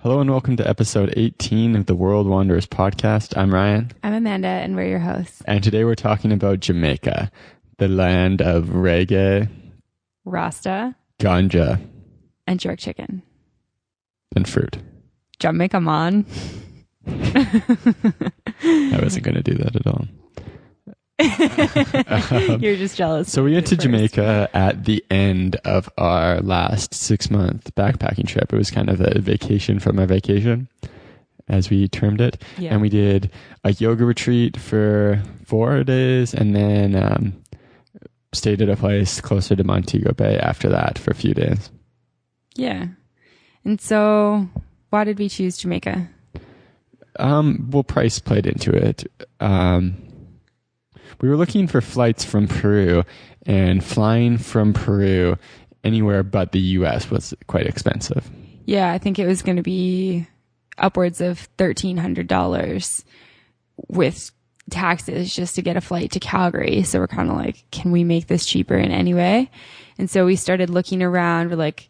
Hello and welcome to episode 18 of the World Wanderers podcast. I'm Ryan. I'm Amanda, and we're your hosts. And today we're talking about Jamaica, the land of reggae, Rasta, ganja, and jerk chicken. and fruit. Jamaica, man. I wasn't going to do that at all. You're just jealous. So we went to Jamaica at the end of our last 6-month backpacking trip. It was kind of a vacation from our vacation, as we termed it. Yeah. And we did a yoga retreat for 4 days and then stayed at a place closer to Montego Bay after that for a few days. Yeah. And so why did we choose Jamaica? Well, price played into it. We were looking for flights from Peru, and flying from Peru anywhere but the U.S. was quite expensive. Yeah, I think it was going to be upwards of $1,300 with taxes just to get a flight to Calgary. So we're kind of like, can we make this cheaper in any way? And so we started looking around. We're like,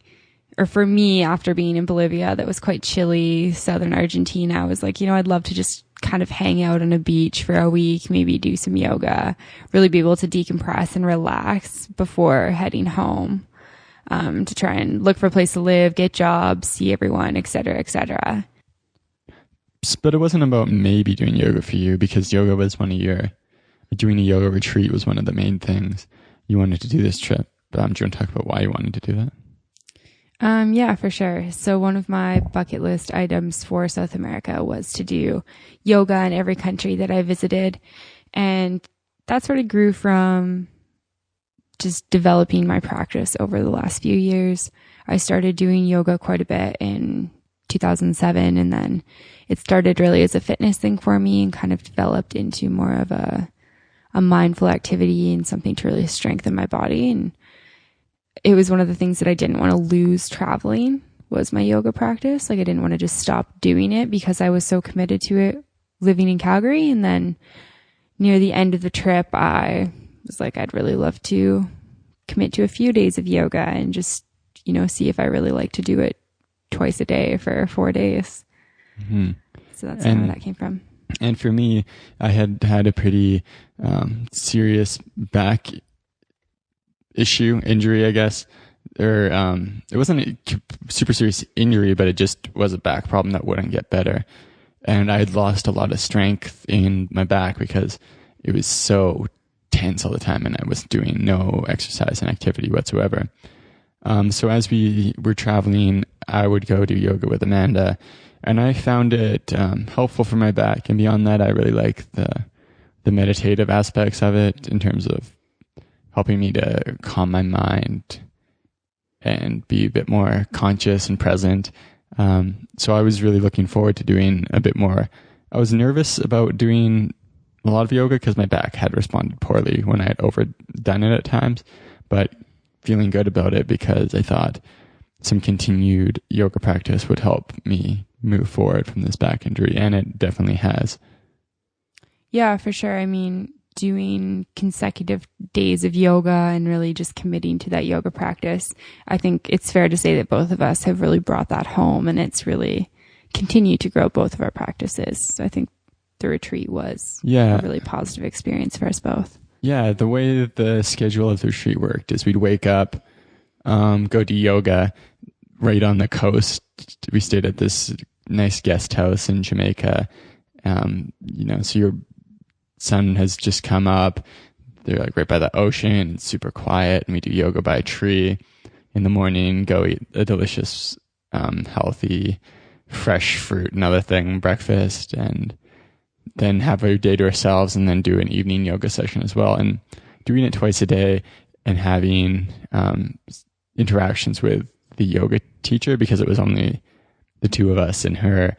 or for me, after being in Bolivia, that was quite chilly, southern Argentina, I was like, I'd love to just kind of hang out on a beach for a week, maybe do some yoga, really be able to decompress and relax before heading home, to try and look for a place to live, get jobs, see everyone, et cetera, et cetera. But it wasn't about maybe doing yoga for you, because yoga was doing a yoga retreat was one of the main things you wanted to do this trip. Do you want to talk about why you wanted to do that? Yeah, for sure. So one of my bucket list items for South America was to do yoga in every country that I visited. And that sort of grew from just developing my practice over the last few years. I started doing yoga quite a bit in 2007, and then it started really as a fitness thing for me and kind of developed into more of a mindful activity and something to really strengthen my body. And it was one of the things that I didn't want to lose traveling was my yoga practice. Like I didn't want to just stop doing it because I was so committed to it living in Calgary. And then near the end of the trip, I was like, I'd really love to commit to a few days of yoga and just, see if I really like to do it twice a day for 4 days. Mm-hmm. So that's kind of where that came from. And for me, I had a pretty serious back injury, I guess, or it wasn't a super serious injury, but it just was a back problem that wouldn't get better. And I had lost a lot of strength in my back because it was so tense all the time, and I was doing no exercise and activity whatsoever. So as we were traveling, I would go do yoga with Amanda, and I found it helpful for my back. And beyond that, I really like the meditative aspects of it in terms of helping me to calm my mind and be a bit more conscious and present. So I was really looking forward to doing a bit more. I was nervous about doing a lot of yoga because my back had responded poorly when I had overdone it at times, but feeling good about it because I thought some continued yoga practice would help me move forward from this back injury, and it definitely has. Yeah, for sure. I mean, doing consecutive days of yoga and really just committing to that yoga practice, I think it's fair to say that both of us have really brought that home, and it's really continued to grow both of our practices. So I think the retreat was a really positive experience for us both. Yeah, the way that the schedule of the retreat worked is we'd wake up, go do yoga right on the coast. We stayed at this nice guest house in Jamaica. So your sun has just come up. They're like right by the ocean. It's super quiet, and we do yoga by a tree in the morning. Go eat a delicious, healthy, fresh fruit and other thing breakfast, and then have our day to ourselves, and then do an evening yoga session as well. And doing it twice a day and having interactions with the yoga teacher, because it was only the two of us and her,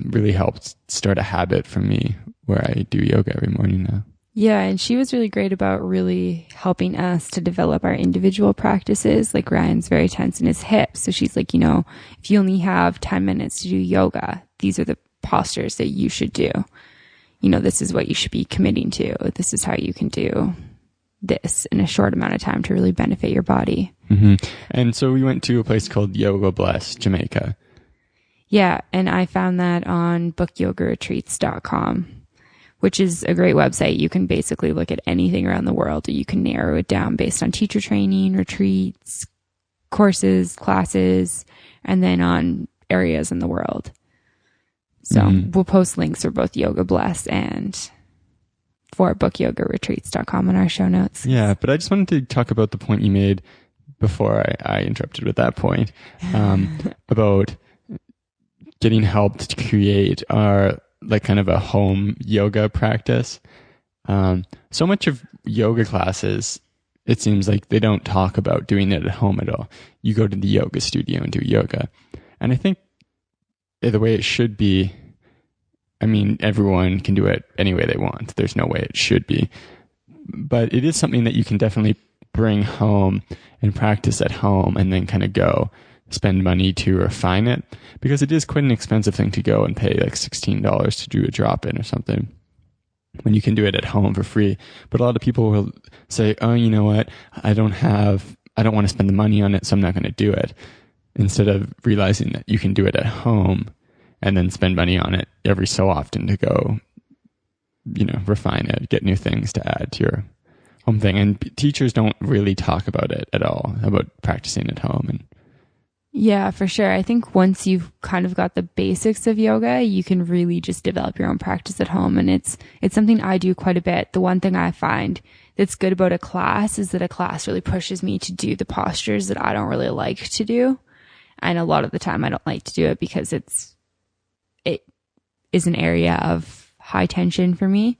really helped start a habit for me where I do yoga every morning now. Yeah, and she was really great about really helping us to develop our individual practices. Like Ryan's very tense in his hips. So she's like, if you only have 10 minutes to do yoga, these are the postures that you should do. This is what you should be committing to. This is how you can do this in a short amount of time to really benefit your body. Mm-hmm. And so we went to a place called Yoga Bless, Jamaica. Yeah, and I found that on bookyogaretreats.com, which is a great website. You can basically look at anything around the world. You can narrow it down based on teacher training, retreats, courses, classes, and then on areas in the world. So we'll post links for both Yoga Bless and for bookyogaretreats.com in our show notes. Yeah, but I just wanted to talk about the point you made before I interrupted with that point about getting help to create our like kind of a home yoga practice. So much of yoga classes, it seems like they don't talk about doing it at home at all. You go to the yoga studio and do yoga. And I think the way it should be, I mean, everyone can do it any way they want. There's no way it should be. But it is something that you can definitely bring home and practice at home and then kind of go spend money to refine it, because it is quite an expensive thing to go and pay like $16 to do a drop-in or something when you can do it at home for free. But a lot of people will say, oh, you know what? I don't want to spend the money on it, so I'm not going to do it. Instead of realizing that you can do it at home and then spend money on it every so often to go, refine it, get new things to add to your home thing. And teachers don't really talk about it at all, about practicing at home. And yeah, for sure. I think once you've kind of got the basics of yoga, you can really just develop your own practice at home. And it's something I do quite a bit. The one thing I find that's good about a class is that a class really pushes me to do the postures that I don't really like to do. And a lot of the time I don't like to do it because it is an area of high tension for me.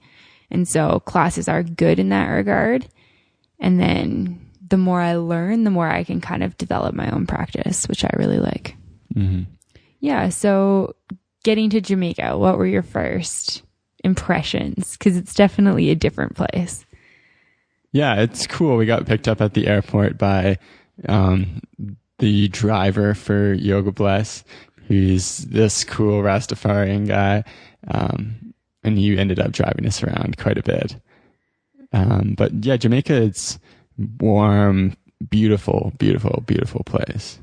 And so classes are good in that regard. And then the more I learn, the more I can kind of develop my own practice, which I really like. Mm-hmm. Yeah. So getting to Jamaica, what were your first impressions? Because it's definitely a different place. Yeah, it's cool. We got picked up at the airport by the driver for Yoga Bless, who's this cool Rastafarian guy. And he ended up driving us around quite a bit. But yeah, Jamaica, it's warm, beautiful, beautiful, beautiful place.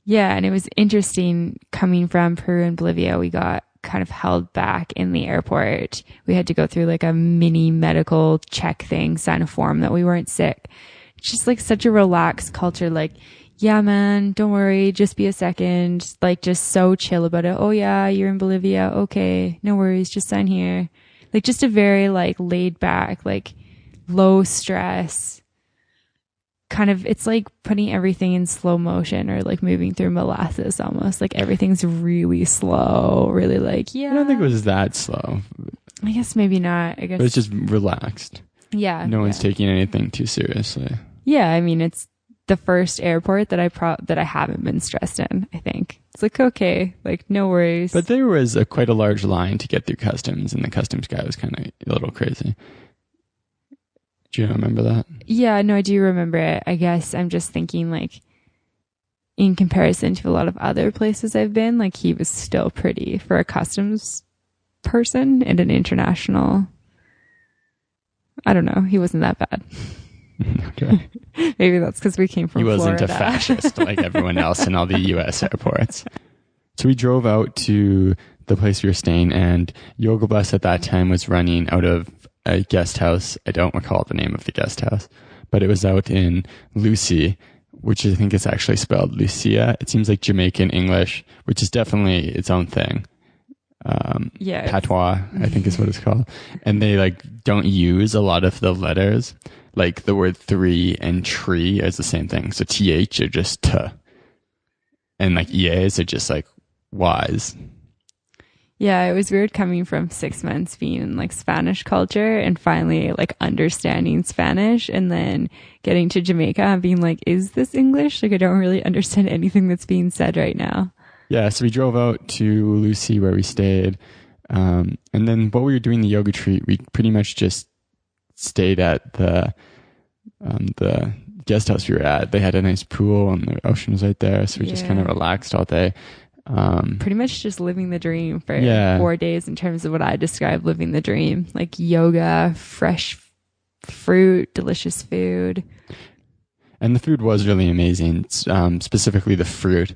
Yeah, and it was interesting coming from Peru and Bolivia. We got kind of held back in the airport. We had to go through like a mini medical check thing, sign a form that we weren't sick. It's just like such a relaxed culture. Like, yeah, man, don't worry, just be a second. Like, just so chill about it. Oh yeah, you're in Bolivia. Okay, no worries, just sign here. Like, just a very like laid back, like low stress kind of, it's like putting everything in slow motion or like moving through molasses almost. Like everything's really slow, really like, yeah. I don't think it was that slow. I guess maybe not. I guess But it's just relaxed. Yeah. No one's taking anything too seriously. Yeah, I mean, it's the first airport that I haven't been stressed in, I think. It's like, okay, like no worries. But there was quite a large line to get through customs, and the customs guy was kind of a little crazy. Do you remember that? Yeah, no, I do remember it. I guess I'm just thinking like in comparison to a lot of other places I've been, like he was still pretty for a customs person and an international. I don't know. He wasn't that bad. Okay. Maybe that's because we came from Florida. He wasn't a fascist like everyone else in all the U.S. airports. So we drove out to the place we were staying, and Yoga Bless at that time was running out of a guest house. I don't recall the name of the guest house, but it was out in Lucy, which I think is actually spelled Lucia. It seems like Jamaican English, which is definitely its own thing. Yeah, patois, I think is what it's called. And they like don't use a lot of the letters. Like the word three and tree is the same thing. So TH are just T. And like EAs are just like Ys. Yeah, it was weird coming from 6 months being in like Spanish culture and finally like understanding Spanish and then getting to Jamaica and being like, is this English? Like I don't really understand anything that's being said right now. Yeah, so we drove out to Lucy where we stayed. And then while we were doing the yoga retreat, we pretty much just stayed at the guest house we were at. They had a nice pool and the ocean was right there. So we just kind of relaxed all day. Pretty much just living the dream for 4 days in terms of what I describe living the dream. Like yoga, fresh fruit, delicious food. And the food was really amazing. Specifically the fruit.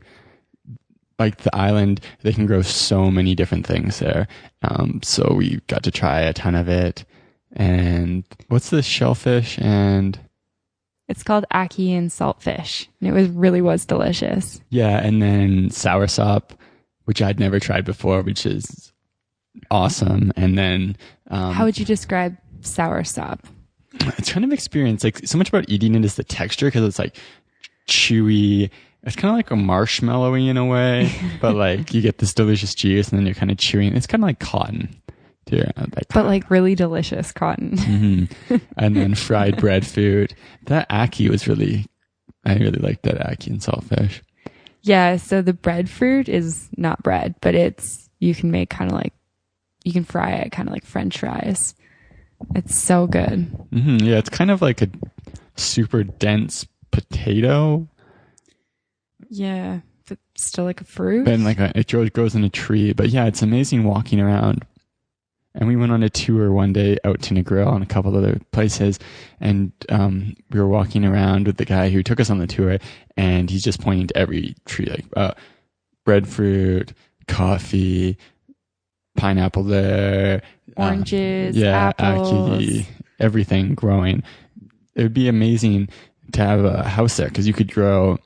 like the island, they can grow so many different things there. So we got to try a ton of it. And what's the shellfish? And It's called ackee and saltfish, and it really was delicious. yeah, and then soursop, which I'd never tried before, which is awesome. And then How would you describe soursop? it's kind of experience. Like so much about eating it is the texture because it's like chewy. It's kind of like a marshmallowy in a way, but like you get this delicious juice and then you're kind of chewing. It's kind of like cotton. Too, but like really delicious cotton. Mm-hmm. And then fried breadfruit. That ackee was I really liked that ackee and saltfish. Yeah, so the breadfruit is not bread, but you can make you can fry it kind of like French fries. It's so good. Mm-hmm. Yeah, it's kind of like a super dense potato. Yeah, but still like a fruit. And like it grows in a tree. But yeah, it's amazing walking around. And we went on a tour one day out to Negril and a couple other places. And we were walking around with the guy who took us on the tour. And he's just pointing to every tree, like breadfruit, coffee, pineapple there. Oranges, apples. Ackee, everything growing. It would be amazing to have a house there because you could grow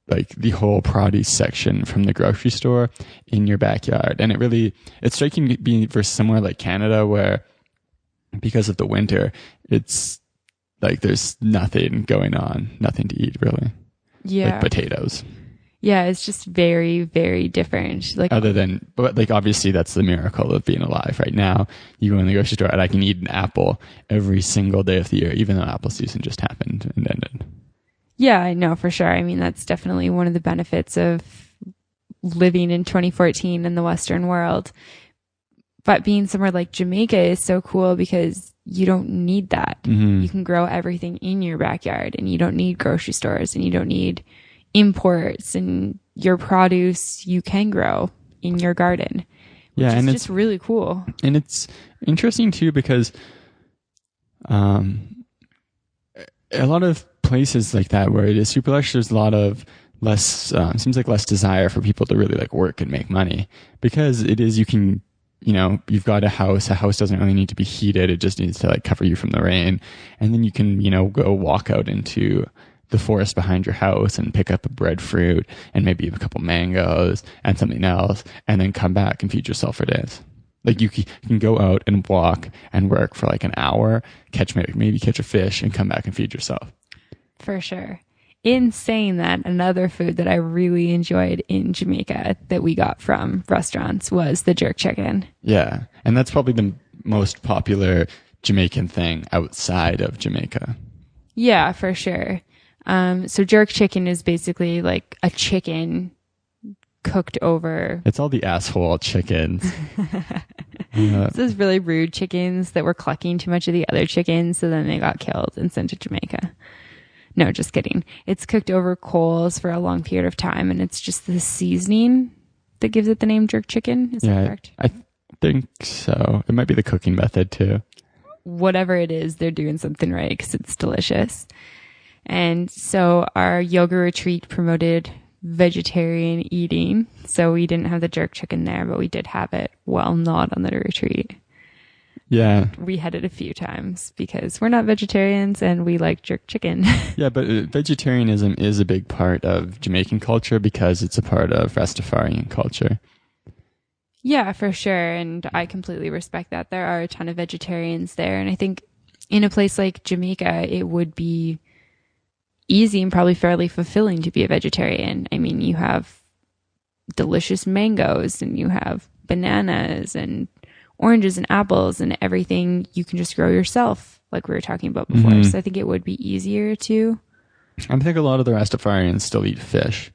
like the whole produce section from the grocery store in your backyard. And it's striking being versus somewhere like Canada where because of the winter, it's like there's nothing going on, nothing to eat really. Yeah. Like potatoes. Yeah, it's just very, very different. Like But like obviously that's the miracle of being alive right now. You go in the grocery store and I can eat an apple every single day of the year, even though apple season just happened and ended. Yeah, I know for sure. I mean, that's definitely one of the benefits of living in 2014 in the Western world. But being somewhere like Jamaica is so cool because you don't need that. Mm-hmm. You can grow everything in your backyard and you don't need grocery stores and you don't need imports, and your produce you can grow in your garden. Which is just really cool. And it's interesting too because a lot of places like that where it is super lush, there's a lot of seems like less desire for people to really like work and make money because it is, you've got a house doesn't really need to be heated. It just needs to like cover you from the rain. And then you can, go walk out into the forest behind your house and pick up a breadfruit and maybe a couple mangoes and something else and then come back and feed yourself for days. Like you can go out and walk and work for like an hour, maybe catch a fish and come back and feed yourself. For sure. In saying that, another food that I really enjoyed in Jamaica that we got from restaurants was the jerk chicken. Yeah. And that's probably the most popular Jamaican thing outside of Jamaica. Yeah, for sure. So jerk chicken is basically like a chicken cooked over. It's all the asshole chickens. Those really rude chickens that were clucking too much of the other chickens, so then they got killed and sent to Jamaica. No, just kidding. It's cooked over coals for a long period of time, and it's just the seasoning that gives it the name jerk chicken. Is that correct? I think so. It might be the cooking method too. Whatever it is, they're doing something right because it's delicious. And so our yoga retreat promoted vegetarian eating. So we didn't have the jerk chicken there, but we did have it while not on the retreat. Yeah. We had it a few times because we're not vegetarians and we like jerk chicken. Yeah, but vegetarianism is a big part of Jamaican culture because it's a part of Rastafarian culture. Yeah, for sure. And I completely respect that. There are a ton of vegetarians there. And I think in a place like Jamaica, it would be easy and probably fairly fulfilling to be a vegetarian. I mean, you have delicious mangoes and you have bananas and oranges and apples and everything you can just grow yourself, like we were talking about before. Mm-hmm. So I think it would be easier to. I think a lot of the Rastafarians still eat fish.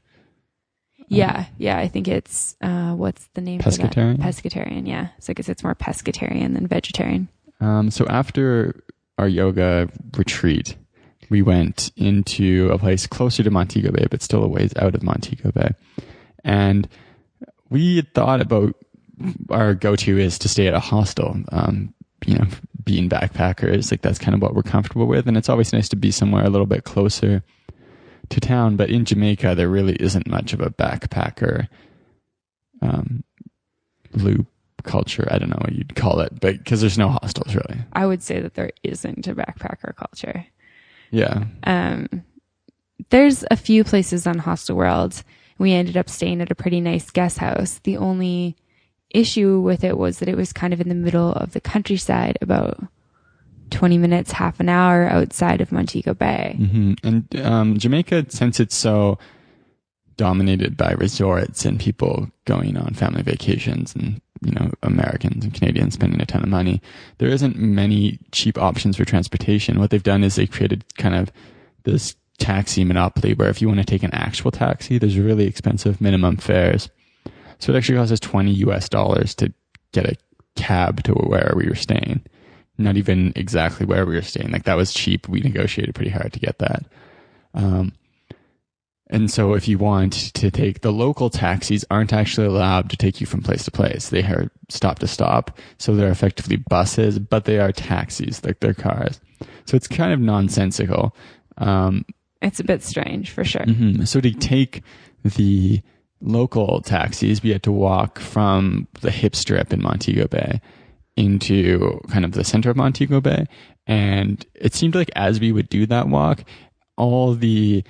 Yeah. I think it's, what's the name pescatarian? For that? Pescatarian, yeah. So I guess it's more pescatarian than vegetarian. So after our yoga retreat, we went into a place closer to Montego Bay, but still a ways out of Montego Bay. And we had thought about our go-to is to stay at a hostel. Being backpackers, like that's kind of what we're comfortable with. And it's always nice to be somewhere a little bit closer to town. But in Jamaica, there really isn't much of a backpacker loop culture. I don't know what you'd call it, but because there's no hostels really. I would say that there isn't a backpacker culture. Yeah. There's a few places on Hostel World. We ended up staying at a pretty nice guest house. The only issue with it was that it was kind of in the middle of the countryside, about 20 minutes, half an hour outside of Montego Bay. Mm-hmm. And Jamaica, since it's so dominated by resorts and people going on family vacations and, you know, Americans and Canadians spending a ton of money, there isn't many cheap options for transportation. What they've done is they've created kind of this taxi monopoly where if you want to take an actual taxi, there's really expensive minimum fares. So it actually costs us $20 to get a cab to where we were staying. Not even exactly where we were staying. Like, that was cheap. We negotiated pretty hard to get that. And so if you want to take, the local taxis aren't actually allowed to take you from place to place. They are stop to stop. So they're effectively buses, but they are taxis, like they're cars. So it's kind of nonsensical. It's a bit strange, for sure. Mm-hmm. So to take the local taxis, we had to walk from the hip strip in Montego Bay into kind of the center of Montego Bay. And it seemed like as we would do that walk, all the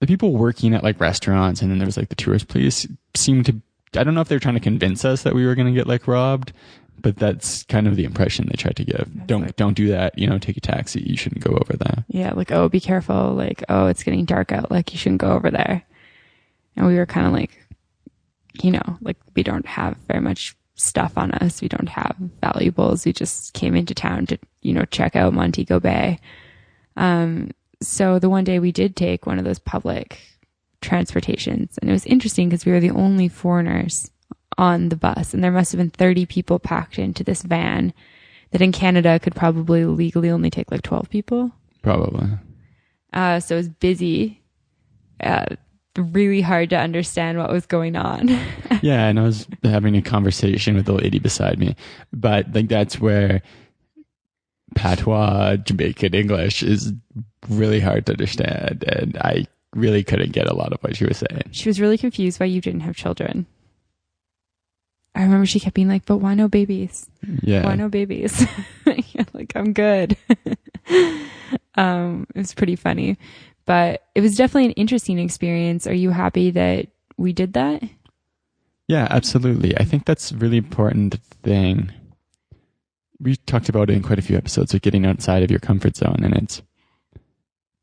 people working at like restaurants, and then there was like the tourist police, seemed to, I don't know if they're trying to convince us that we were going to get like robbed, but that's kind of the impression they tried to give. Don't do that. You know, take a taxi. You shouldn't go over there. Yeah. Like, oh, be careful. Like, oh, it's getting dark out. Like, you shouldn't go over there. And we were kind of like, you know, like, we don't have very much stuff on us. We don't have valuables. We just came into town to, you know, check out Montego Bay. So the one day we did take one of those public transportations, and it was interesting because we were the only foreigners on the bus, and there must have been 30 people packed into this van that in Canada could probably legally only take like 12 people. Probably. So it was busy, really hard to understand what was going on. Yeah, and I was having a conversation with the lady beside me, but like that's where patois, Jamaican English is really hard to understand, and I really couldn't get a lot of what she was saying. She was really confused why you didn't have children. I remember she kept being like, but why no babies? Yeah. Why no babies? Yeah, like, I'm good. It was pretty funny, but it was definitely an interesting experience. Are you happy that we did that? Yeah, absolutely. I think that's a really important thing. We talked about it in quite a few episodes of getting outside of your comfort zone, and it's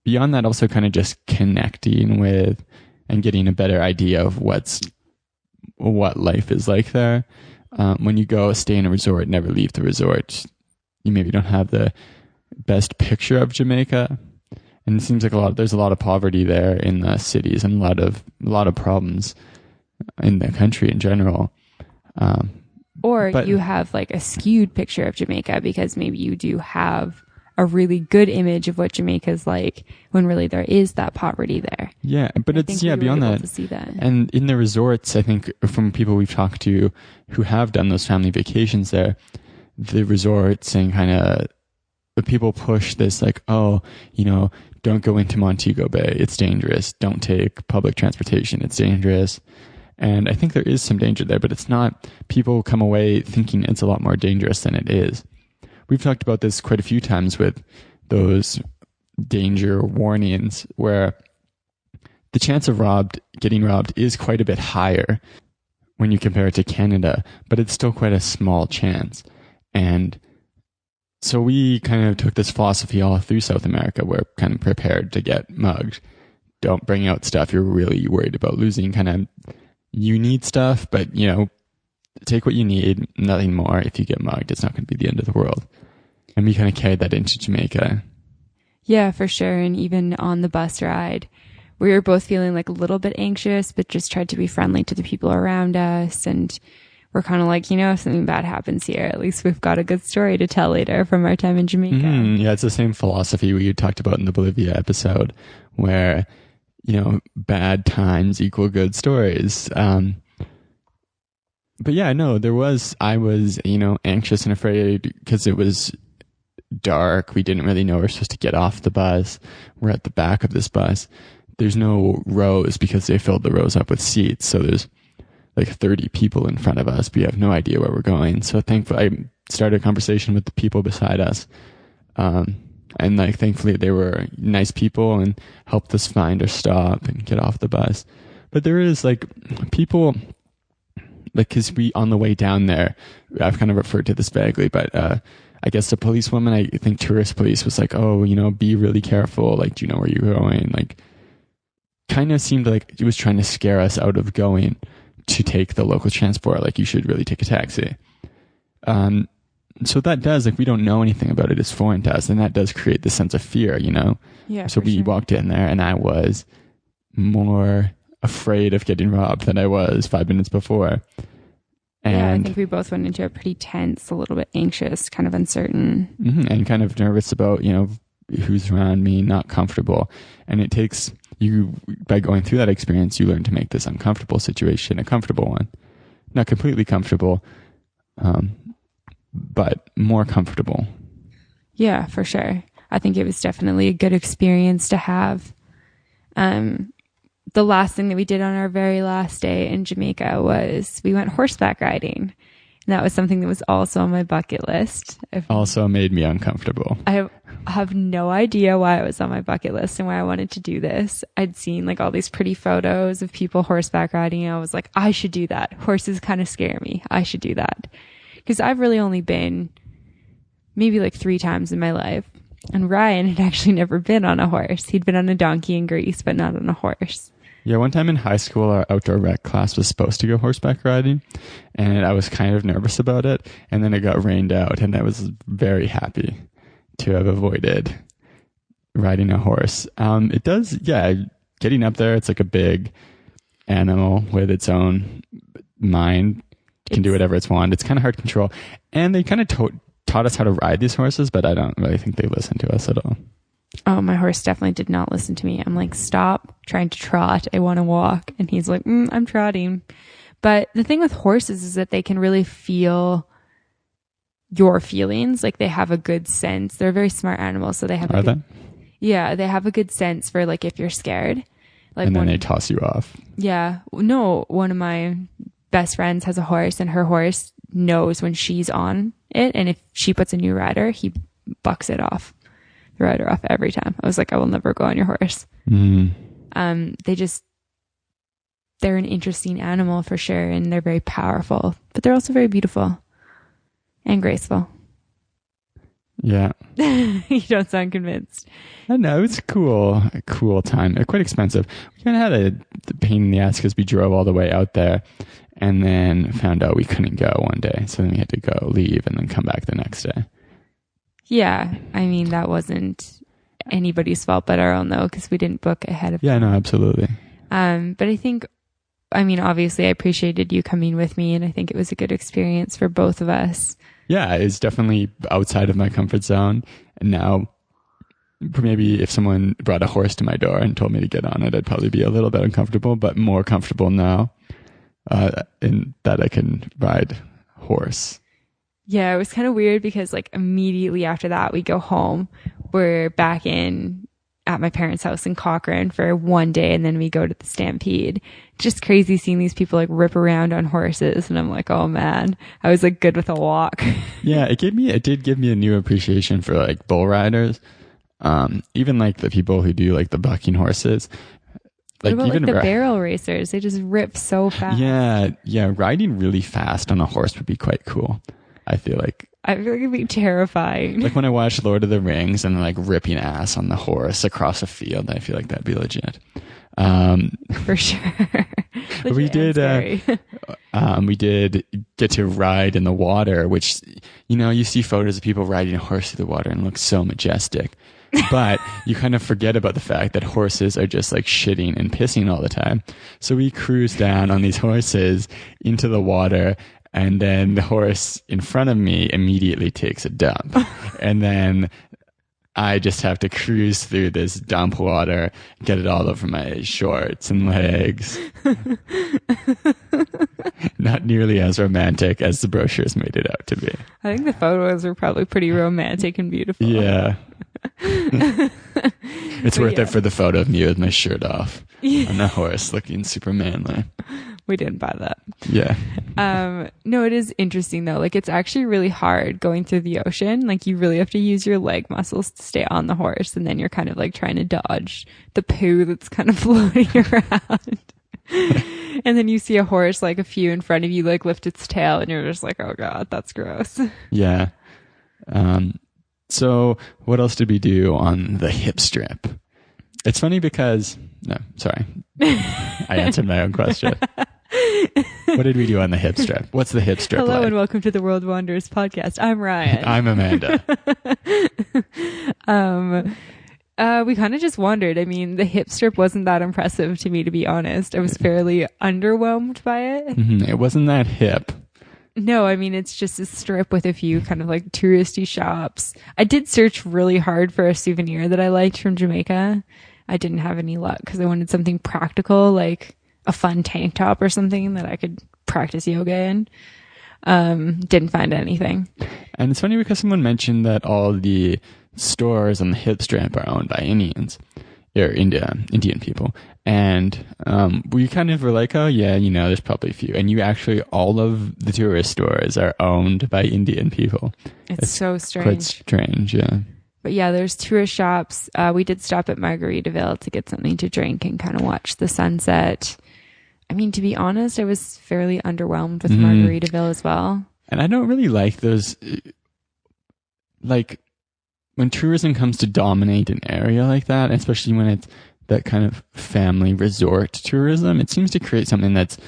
beyond that also kind of just connecting with and getting a better idea of what life is like there. When you go stay in a resort, never leave the resort, you maybe don't have the best picture of Jamaica, and it seems like there's a lot of poverty there in the cities, and a lot of problems in the country in general. But you have like a skewed picture of Jamaica because maybe you do have a really good image of what Jamaica is like when really there is that poverty there. Yeah, but it's beyond that. To see that. And in the resorts, I think from people we've talked to who have done those family vacations there, the resorts and kind of the people push this like, oh, you know, don't go into Montego Bay, it's dangerous. Don't take public transportation, it's dangerous. And I think there is some danger there, but it's not, people come away thinking it's a lot more dangerous than it is. We've talked about this quite a few times with those danger warnings where the chance of getting robbed is quite a bit higher when you compare it to Canada, but it's still quite a small chance. And so we kind of took this philosophy all through South America. We're kind of prepared to get mugged. Don't bring out stuff you're really worried about losing. Kind of, you need stuff, but you know, take what you need, nothing more. If you get mugged, it's not going to be the end of the world. And we kind of carried that into Jamaica. Yeah, for sure. And even on the bus ride, we were both feeling like a little bit anxious, but just tried to be friendly to the people around us. And we're kind of like, you know, if something bad happens here, at least we've got a good story to tell later from our time in Jamaica. Mm-hmm. Yeah, it's the same philosophy we talked about in the Bolivia episode where, you know, bad times equal good stories. But yeah, no, I was, you know, anxious and afraid because it was dark. We didn't really know we were supposed to get off the bus. We're at the back of this bus. There's no rows because they filled the rows up with seats. So there's like 30 people in front of us. We have no idea where we're going. So thankfully, I started a conversation with the people beside us. And like, thankfully they were nice people and helped us find our stop and get off the bus. But there is like people, like, cause we, on the way down there, I've kind of referred to this vaguely, but, I guess the policewoman, I think tourist police, was like, oh, you know, be really careful. Like, do you know where you're going? Like, kind of seemed like he was trying to scare us out of going to take the local transport. Like, you should really take a taxi. So that does, like, we don't know anything about it. It's foreign to us. And that does create this sense of fear, you know? Yeah. So we walked in there and I was more afraid of getting robbed than I was 5 minutes before. And yeah, I think we both went into it pretty tense, a little bit anxious, kind of uncertain. And kind of nervous about, you know, who's around me, not comfortable. And it takes you, by going through that experience, you learn to make this uncomfortable situation a comfortable one. Not completely comfortable, but more comfortable. Yeah, for sure. I think it was definitely a good experience to have. The last thing that we did on our very last day in Jamaica was we went horseback riding. And that was something that was also on my bucket list. Also made me uncomfortable. I have no idea why it was on my bucket list and why I wanted to do this. I'd seen like all these pretty photos of people horseback riding. And I was like, I should do that. Horses kind of scare me. I should do that. Because I've really only been maybe like 3 times in my life. And Ryan had actually never been on a horse. He'd been on a donkey in Greece, but not on a horse. Yeah, one time in high school, our outdoor rec class was supposed to go horseback riding, and I was kind of nervous about it, and then it got rained out, and I was very happy to have avoided riding a horse. It does, yeah, getting up there, it's like a big animal with its own mind. It can do whatever it's want. It's kind of hard to control. And they kind of taught us how to ride these horses, but I don't really think they listen to us at all. Oh, my horse definitely did not listen to me. I'm like, stop trying to trot. I want to walk. And he's like, I'm trotting. But the thing with horses is that they can really feel your feelings. Like, they have a good sense. They're a very smart animal. So they have yeah, they have a good sense for like if you're scared. Like, and then they toss you off. Yeah. No, one of my best friends has a horse, and her horse knows when she's on it. And if she puts a new rider, he bucks it off. The rider off every time. I was like, I will never go on your horse. They're an interesting animal for sure, and they're very powerful, but they're also very beautiful and graceful. Yeah. You don't sound convinced. I know, it's a cool time. Quite expensive. We kind of had a pain in the ass because we drove all the way out there and then found out we couldn't go one day. So then we had to go leave and then come back the next day. Yeah, I mean, that wasn't anybody's fault but our own, though, because we didn't book ahead of time. Yeah, no, absolutely. But I think, I mean, obviously I appreciated you coming with me, and I think it was a good experience for both of us. Yeah, it's definitely outside of my comfort zone. And now, maybe if someone brought a horse to my door and told me to get on it, I'd probably be a little bit uncomfortable, but more comfortable now in that I can ride horse. Yeah, it was kind of weird because like immediately after that, we go home. We're back at my parents' house in Cochrane for one day, and then we go to the Stampede. Just crazy seeing these people like rip around on horses, and I'm like, oh man, I was like good with a walk. Yeah, it did give me a new appreciation for like bull riders. Even like the people who do like the bucking horses. Like, what about even like the barrel racers? They just rip so fast. Yeah, riding really fast on a horse would be quite cool. I feel like it'd be terrifying. Like when I watch Lord of the Rings and like ripping ass on the horse across a field, I feel like that'd be legit. For sure. we did get to ride in the water, which, you know, you see photos of people riding a horse through the water and it looks so majestic. But you kind of forget about the fact that horses are just like shitting and pissing all the time. So we cruise down on these horses into the water, and then the horse in front of me immediately takes a dump. And then I just have to cruise through this dump water, get it all over my shorts and legs. Not nearly as romantic as the brochures made it out to be. I think the photos were probably pretty romantic and beautiful. Yeah. It's worth it for the photo of me with my shirt off on a horse looking super manly. We didn't buy that. Yeah. No, it is interesting though. Like it's actually really hard going through the ocean. Like you really have to use your leg muscles to stay on the horse, and then you're kind of like trying to dodge the poo that's kind of floating around. And then you see a horse like a few in front of you like lift its tail, and you're just like, oh god, that's gross. Yeah. So what else did we do on the hip strip? It's funny because no, sorry. I answered my own question. What did we do on the hip strip? What's the hip strip Hello like? and welcome to the World Wanderers podcast. I'm Ryan. I'm Amanda. We kind of just wandered. I mean, the hip strip wasn't that impressive to me, to be honest. I was fairly underwhelmed by it. Mm-hmm. It wasn't that hip. No, I mean, it's just a strip with a few kind of like touristy shops. I did search really hard for a souvenir that I liked from Jamaica. I didn't have any luck because I wanted something practical, like a fun tank top or something that I could practice yoga in. Didn't find anything. And it's funny because someone mentioned that all the stores on the hip strip are owned by Indians or Indian people. And we kind of were like, oh yeah, you know, there's probably a few. And all of the tourist stores are owned by Indian people. It's so strange. Quite strange, yeah. But yeah, there's tourist shops. We did stop at Margaritaville to get something to drink and kind of watch the sunset. I mean, to be honest, I was fairly underwhelmed with Margaritaville as well. And I don't really like those, like, when tourism comes to dominate an area like that, especially when it's that kind of family resort tourism, it seems to create something that's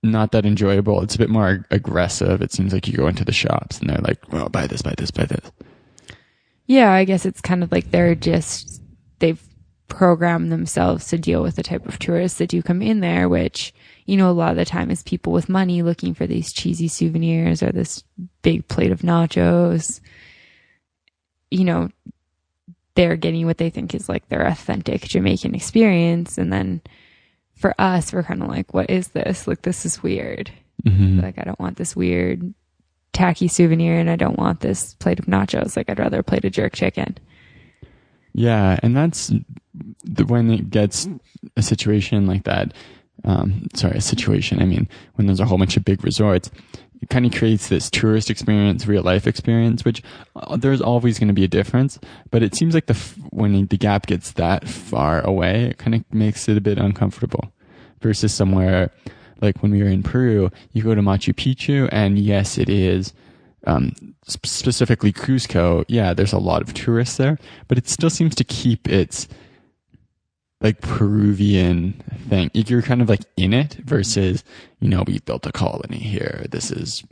not that enjoyable. It's a bit more aggressive. It seems like you go into the shops and they're like, well, buy this, buy this, buy this. Yeah, I guess it's kind of like they've programmed themselves to deal with the type of tourists that do come in there, which, you know, a lot of the time is people with money looking for these cheesy souvenirs or this big plate of nachos. You know, they're getting what they think is like their authentic Jamaican experience. And then for us, we're kind of like, what is this? Like, this is weird. Mm-hmm. Like, I don't want this weird tacky souvenir, and I don't want this plate of nachos. Like, I'd rather a plate of jerk chicken. Yeah, and that's when it gets a situation like that. I mean, when there's a whole bunch of big resorts, it kind of creates this tourist experience, real life experience, which there's always going to be a difference. But it seems like when the gap gets that far away, it kind of makes it a bit uncomfortable. Versus somewhere like when we were in Peru, you go to Machu Picchu, and yes, it is specifically Cusco. Yeah, there's a lot of tourists there, but it still seems to keep its like Peruvian thing. You're kind of like in it versus, you know, we built a colony here. This is,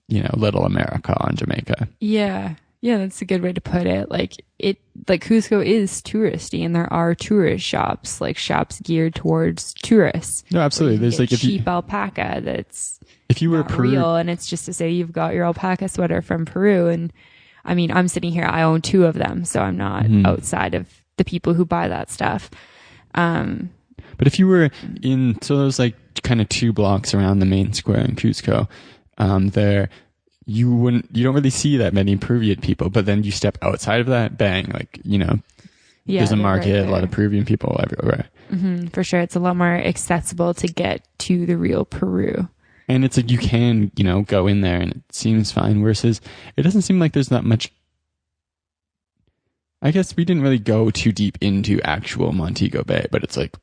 you know, little America on Jamaica. Yeah. Yeah, that's a good way to put it. Like Cusco is touristy, and there are tourist shops, like shops geared towards tourists. No, absolutely. There's like cheap alpaca that's if you were real, and it's just to say you've got your alpaca sweater from Peru. And I mean, I'm sitting here, I own 2 of them, so I'm not outside of the people who buy that stuff. But if you were so there's like kind of 2 blocks around the main square in Cusco, you don't really see that many Peruvian people, but then you step outside of that, bang, like, you know, there's a market, right, a lot of Peruvian people everywhere. Mm-hmm, for sure. It's a lot more accessible to get to the real Peru. And it's like you can, you know, go in there and it seems fine, versus it doesn't seem like there's that much. I guess we didn't really go too deep into actual Montego Bay, but it's like,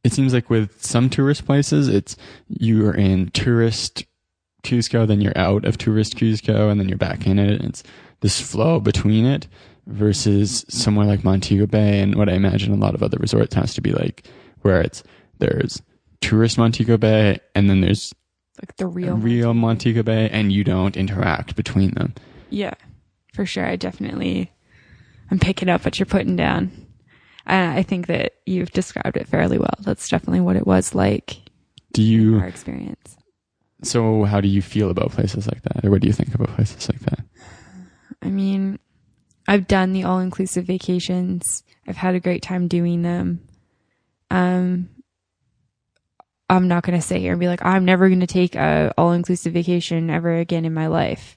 it seems like with some tourist places, you're in tourist Cusco, then you're out of tourist Cusco, and then you're back in it. And it's this flow between it, versus somewhere like Montego Bay and what I imagine a lot of other resorts has to be like, where there's tourist Montego Bay, and then there's like the real Montego Bay, and you don't interact between them. Yeah, for sure. I'm picking up what you're putting down. I think that you've described it fairly well. That's definitely what it was like. Our experience. So how do you feel about places like that? Or what do you think about places like that? I mean, I've done the all-inclusive vacations. I've had a great time doing them. I'm not going to sit here and be like, I'm never going to take a all-inclusive vacation ever again in my life.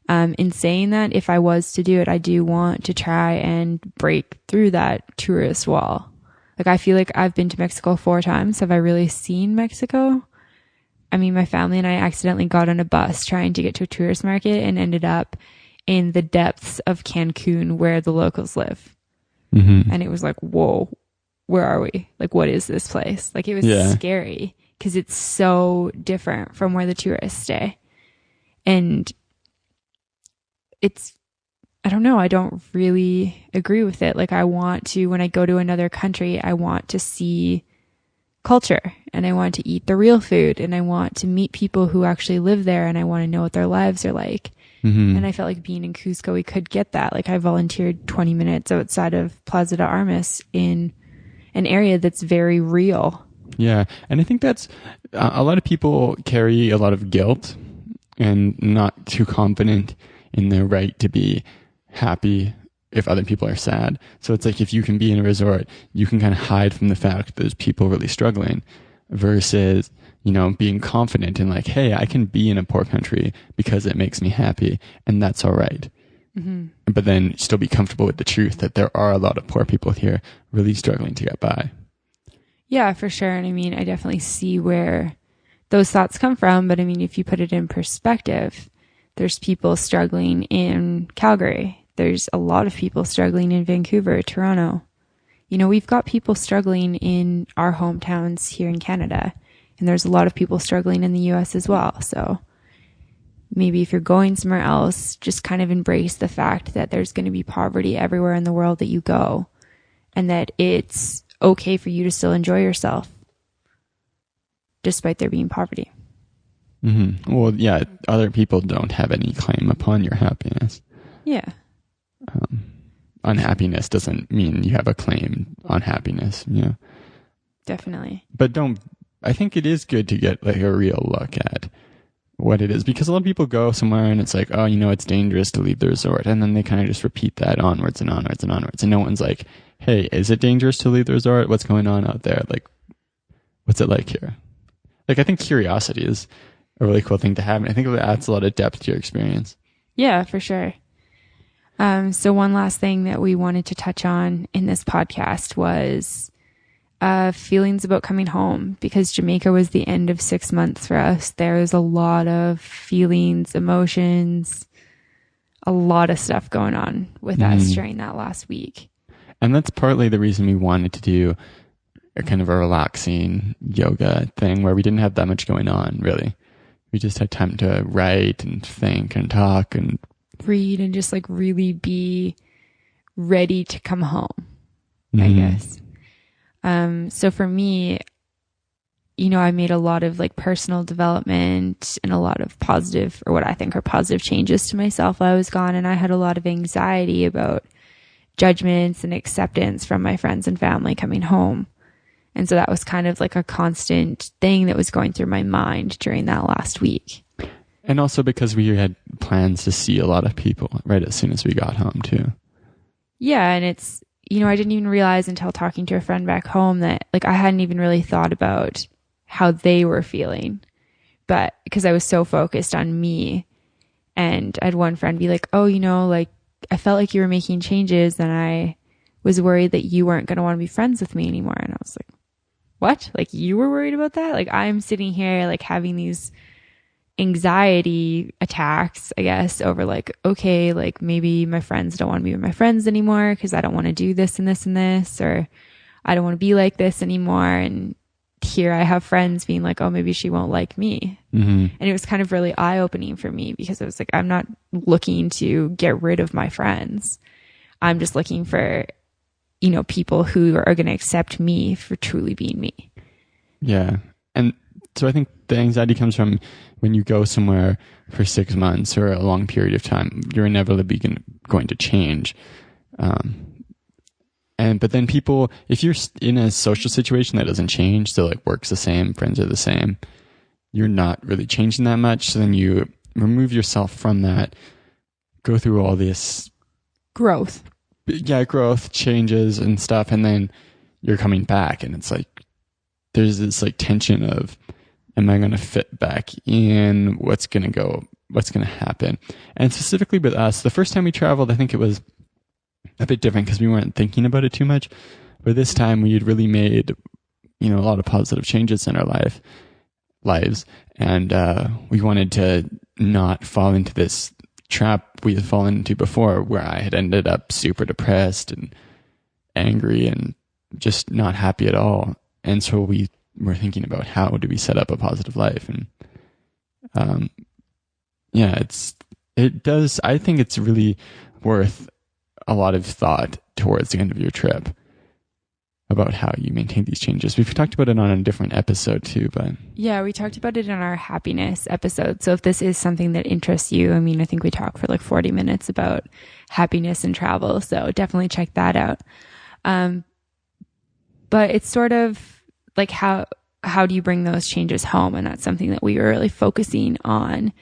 In saying that, if I was to do it, I do want to try and break through that tourist wall. Like, I feel like I've been to Mexico 4 times. Have I really seen Mexico? I mean, my family and I accidentally got on a bus trying to get to a tourist market and ended up in the depths of Cancun where the locals live. Mm-hmm. And it was like, whoa, where are we? Like, what is this place? Like, it was scary because it's so different from where the tourists stay. And I don't know, I don't really agree with it. Like, I want to, when I go to another country, I want to see culture and I want to eat the real food and I want to meet people who actually live there and I want to know what their lives are like. Mm-hmm. And I felt like being in Cusco, we could get that. Like, I volunteered 20 minutes outside of Plaza de Armas in an area that's very real. Yeah. And I think that's a lot of people carry a lot of guilt and not too confident in their right to be happy if other people are sad. So it's like if you can be in a resort, you can kind of hide from the fact that there's people really struggling versus, you know, being confident in like, hey, I can be in a poor country because it makes me happy and that's all right. Mm-hmm. But then still be comfortable with the truth that there are a lot of poor people here really struggling to get by. Yeah, for sure. And I mean, I definitely see where those thoughts come from. But I mean, if you put it in perspective, there's people struggling in Calgary. There's a lot of people struggling in Vancouver, Toronto. You know, we've got people struggling in our hometowns here in Canada. And there's a lot of people struggling in the US as well. So maybe if you're going somewhere else, just kind of embrace the fact that there's going to be poverty everywhere in the world that you go. And that it's okay for you to still enjoy yourself despite there being poverty. Mm-hmm. Well, yeah, other people don't have any claim upon your happiness. Yeah. Unhappiness doesn't mean you have a claim on happiness, you know? Definitely. But I think it is good to get like a real look at what it is because a lot of people go somewhere and it's like, oh, you know, it's dangerous to leave the resort. And then they kind of just repeat that onwards and onwards and onwards. And no one's like, hey, is it dangerous to leave the resort? What's going on out there? Like, what's it like here? Like, I think curiosity is a really cool thing to have. And I think it adds a lot of depth to your experience. Yeah, for sure. So one last thing that we wanted to touch on in this podcast was feelings about coming home because Jamaica was the end of 6 months for us. There was a lot of feelings, emotions, a lot of stuff going on with us during that last week. And that's partly the reason we wanted to do a kind of a relaxing yoga thing where we didn't have that much going on, really. We just had time to write and think and talk and read and just like really be ready to come home, I guess. So for me, you know, I made a lot of like personal development and a lot of positive or what I think are positive changes to myself while I was gone. And I had a lot of anxiety about judgments and acceptance from my friends and family coming home. And so that was kind of like a constant thing that was going through my mind during that last week. And also because we had plans to see a lot of people right as soon as we got home too. Yeah. And it's, you know, I didn't even realize until talking to a friend back home that like I hadn't even really thought about how they were feeling, but because I was so focused on me. And I had one friend be like, oh, you know, like I felt like you were making changes and I was worried that you weren't going to want to be friends with me anymore. And I was like, what? Like you were worried about that? Like I'm sitting here like having these anxiety attacks, I guess, over like, okay, like maybe my friends don't want to be with my friends anymore because I don't want to do this and this and this, or I don't want to be like this anymore. And here I have friends being like, oh, maybe she won't like me. And it was kind of really eye-opening for me because it was like, I'm not looking to get rid of my friends. I'm just looking for, you know, people who are going to accept me for truly being me. Yeah. And so I think the anxiety comes from when you go somewhere for 6 months or a long period of time, you're inevitably going to change. But then people, if you're in a social situation that doesn't change, so like work's the same, friends are the same, you're not really changing that much. So then you remove yourself from that, go through all this growth, changes and stuff. And then you're coming back and it's like, there's this like tension of, am I going to fit back in? What's going to happen? And specifically with us, the first time we traveled, I think it was a bit different because we weren't thinking about it too much. But this time we had really made, a lot of positive changes in our lives. And we wanted to not fall into this trap we had fallen into before, where I had ended up super depressed and angry and just not happy at all. And so we were thinking about how do we set up a positive life. And I think it's really worth a lot of thought towards the end of your trip about how you maintain these changes. We've talked about it on a different episode too, but yeah, we talked about it in our happiness episode. So if this is something that interests you, I think we talked for like 40 minutes about happiness and travel. So definitely check that out. But it's sort of like how do you bring those changes home? And that's something that we were really focusing on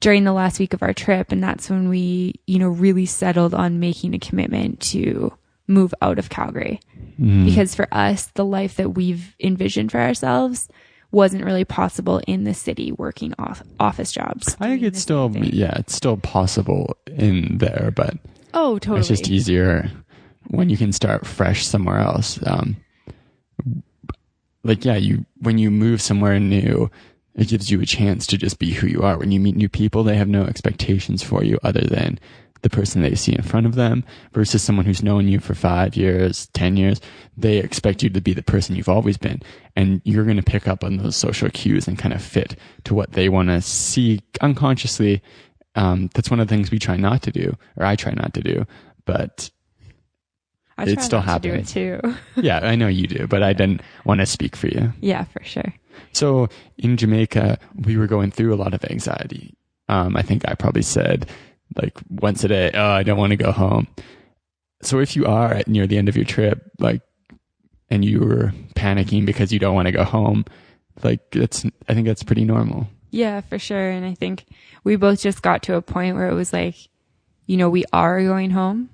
during the last week of our trip. And that's when we, really settled on making a commitment to move out of Calgary. Because for us, the life that we've envisioned for ourselves wasn't really possible in the city working office jobs. I think it's still possible in there, but oh, totally. It's just easier when you can start fresh somewhere else. When you move somewhere new, it gives you a chance to just be who you are. When you meet new people, they have no expectations for you other than the person they see in front of them, versus someone who's known you for 5 years, 10 years. They expect you to be the person you've always been. And you're going to pick up on those social cues and kind of fit to what they want to see unconsciously. That's one of the things we try not to do, or I try not to do, but it still happens. To do it too. Yeah, I know you do, but I didn't want to speak for you. Yeah, for sure. So in Jamaica, we were going through a lot of anxiety. I think I probably said like once a day, oh, I don't want to go home. So if you are near the end of your trip, and you were panicking because you don't want to go home, I think that's pretty normal. Yeah, for sure. And I think we both just got to a point where it was like, we are going home.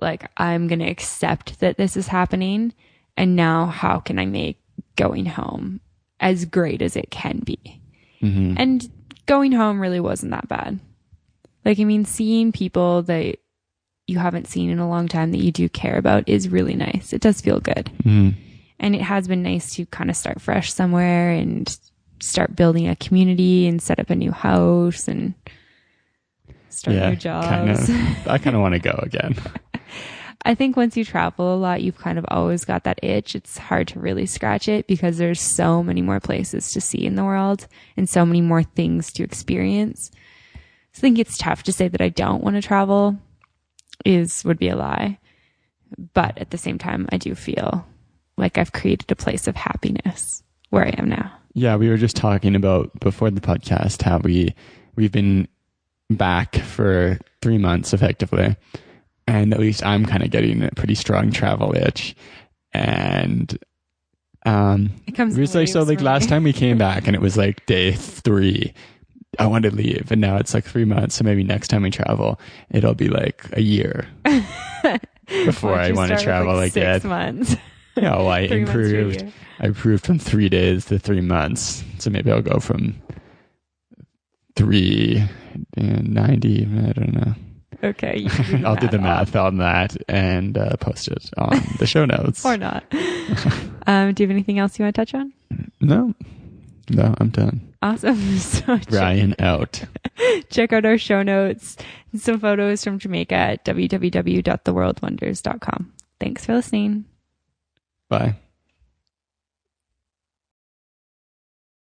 Like, I'm going to accept that this is happening. And now how can I make going home as great as it can be? Mm-hmm. And going home really wasn't that bad. Seeing people that you haven't seen in a long time that you do care about is really nice. It does feel good. Mm-hmm. And it has been nice to kind of start fresh somewhere and start building a community and set up a new house and start new jobs. I kind of want to go again. I think once you travel a lot, you've kind of always got that itch. It's hard to really scratch it because there's so many more places to see in the world and so many more things to experience. I think it's tough to say that I don't want to travel would be a lie. But at the same time, I do feel like I've created a place of happiness where I am now. Yeah, we were just talking about before the podcast how we've been back for 3 months effectively. And at least I'm kind of getting a pretty strong travel itch. And it comes last time we came back and it was like day 3. I wanted to leave, and now it's like 3 months. So maybe next time we travel, it'll be like a year before I want to travel again. 6 months. Yeah, well, I improved from 3 days to 3 months. So maybe I'll go from 390. I don't know. Okay. I'll do the math on that and post it on the show notes. Or not. Do you have anything else you want to touch on? No, I'm done. Awesome. So Ryan out. Check out our show notes and some photos from Jamaica at www.theworldwonders.com. Thanks for listening. Bye.